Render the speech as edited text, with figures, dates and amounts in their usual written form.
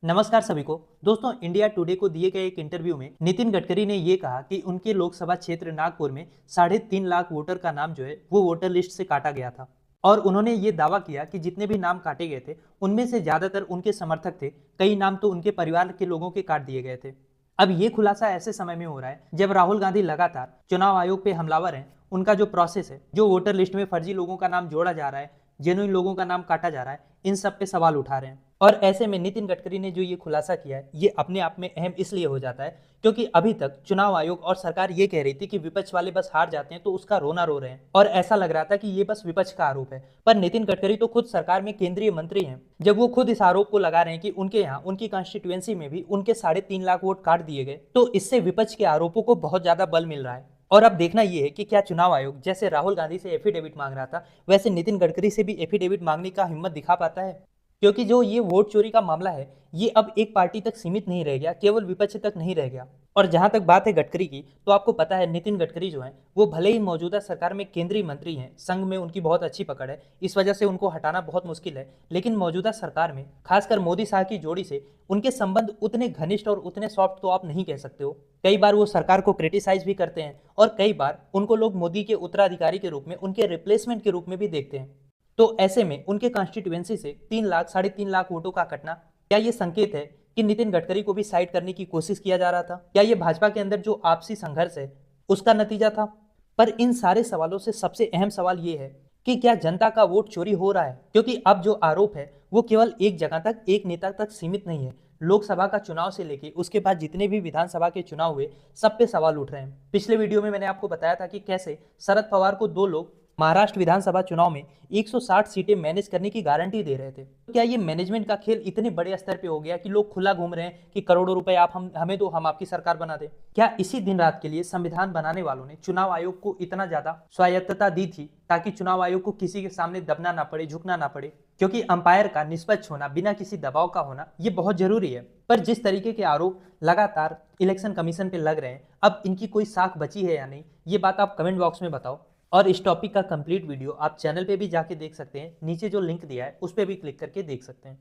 नमस्कार सभी को। दोस्तों, इंडिया टुडे को दिए गए एक इंटरव्यू में नितिन गडकरी ने ये कहा कि उनके लोकसभा क्षेत्र नागपुर में 3.5 लाख वोटर का नाम जो है वो वोटर लिस्ट से काटा गया था। और उन्होंने ये दावा किया कि जितने भी नाम काटे गए थे उनमें से ज्यादातर उनके समर्थक थे। कई नाम तो उनके परिवार के लोगों के काट दिए गए थे। अब ये खुलासा ऐसे समय में हो रहा है जब राहुल गांधी लगातार चुनाव आयोग पे हमलावर हैं। उनका जो प्रोसेस है, जो वोटर लिस्ट में फर्जी लोगों का नाम जोड़ा जा रहा है, जेन्युइन लोगों का नाम काटा जा रहा है, इन सब पे सवाल उठा रहे हैं। और ऐसे में नितिन गडकरी ने जो ये खुलासा किया है, ये अपने आप में अहम इसलिए हो जाता है क्योंकि अभी तक चुनाव आयोग और सरकार ये कह रही थी कि विपक्ष वाले बस हार जाते हैं तो उसका रोना रो रहे हैं, और ऐसा लग रहा था कि ये बस विपक्ष का आरोप है। पर नितिन गडकरी तो खुद सरकार में केंद्रीय मंत्री हैं। जब वो खुद इस आरोप को लगा रहे हैं कि उनके यहाँ उनकी कॉन्स्टिट्यूएंसी में भी उनके 3.5 लाख वोट काट दिए गए, तो इससे विपक्ष के आरोपों को बहुत ज्यादा बल मिल रहा है। और अब देखना यह है कि क्या चुनाव आयोग जैसे राहुल गांधी से एफिडेविट मांग रहा था, वैसे नितिन गडकरी से भी एफिडेविट मांगने का हिम्मत दिखा पाता है। क्योंकि जो ये वोट चोरी का मामला है, ये अब एक पार्टी तक सीमित नहीं रह गया, केवल विपक्ष तक नहीं रह गया। और जहां तक बात है गडकरी की, तो आपको पता है नितिन गडकरी जो है वो भले ही मौजूदा सरकार में केंद्रीय मंत्री हैं, संघ में उनकी बहुत अच्छी पकड़ है, इस वजह से उनको हटाना बहुत मुश्किल है, लेकिन मौजूदा सरकार में खासकर मोदी शाह की जोड़ी से उनके संबंध उतने घनिष्ठ और उतने सॉफ्ट तो आप नहीं कह सकते हो। कई बार वो सरकार को क्रिटिसाइज भी करते हैं और कई बार उनको लोग मोदी के उत्तराधिकारी के रूप में, उनके रिप्लेसमेंट के रूप में भी देखते हैं। तो ऐसे में उनके कॉन्स्टिट्यूएंसी से 3 लाख 3.5 लाख वोटों का कटना, क्या ये संकेत है कि नितिन गडकरी को भी साइड करने की कोशिश किया जा रहा था? क्या ये भाजपा के अंदर जो आपसी संघर्ष है उसका नतीजा था? पर इन सारे सवालों से सबसे अहम सवाल ये है कि क्या जनता का वोट चोरी हो रहा है? क्योंकि अब जो आरोप है वो केवल एक जगह तक, एक नेता तक सीमित नहीं है। लोकसभा का चुनाव से लेके उसके बाद जितने भी विधानसभा के चुनाव हुए, सब पे सवाल उठ रहे हैं। पिछले वीडियो में मैंने आपको बताया था कि कैसे शरद पवार को 2 लोग महाराष्ट्र विधानसभा चुनाव में 160 सीटें मैनेज करने की गारंटी दे रहे थे। तो क्या ये मैनेजमेंट का खेल इतने बड़े स्तर पे हो गया कि लोग खुला घूम रहे हैं कि करोड़ों रुपए आप हमें दो, हम आपकी सरकार बना दे? क्या इसी दिन रात के लिए संविधान बनाने वालों ने चुनाव आयोग को इतना ज्यादा स्वायत्तता दी थी ताकि चुनाव आयोग को किसी के सामने दबना ना पड़े, झुकना ना पड़े? क्योंकि अंपायर का निष्पक्ष होना, बिना किसी दबाव का होना, ये बहुत जरूरी है। पर जिस तरीके के आरोप लगातार इलेक्शन कमीशन पे लग रहे हैं, अब इनकी कोई साख बची है या नहीं, ये बात आप कमेंट बॉक्स में बताओ। और इस टॉपिक का कंप्लीट वीडियो आप चैनल पे भी जाके देख सकते हैं, नीचे जो लिंक दिया है उस पर भी क्लिक करके देख सकते हैं।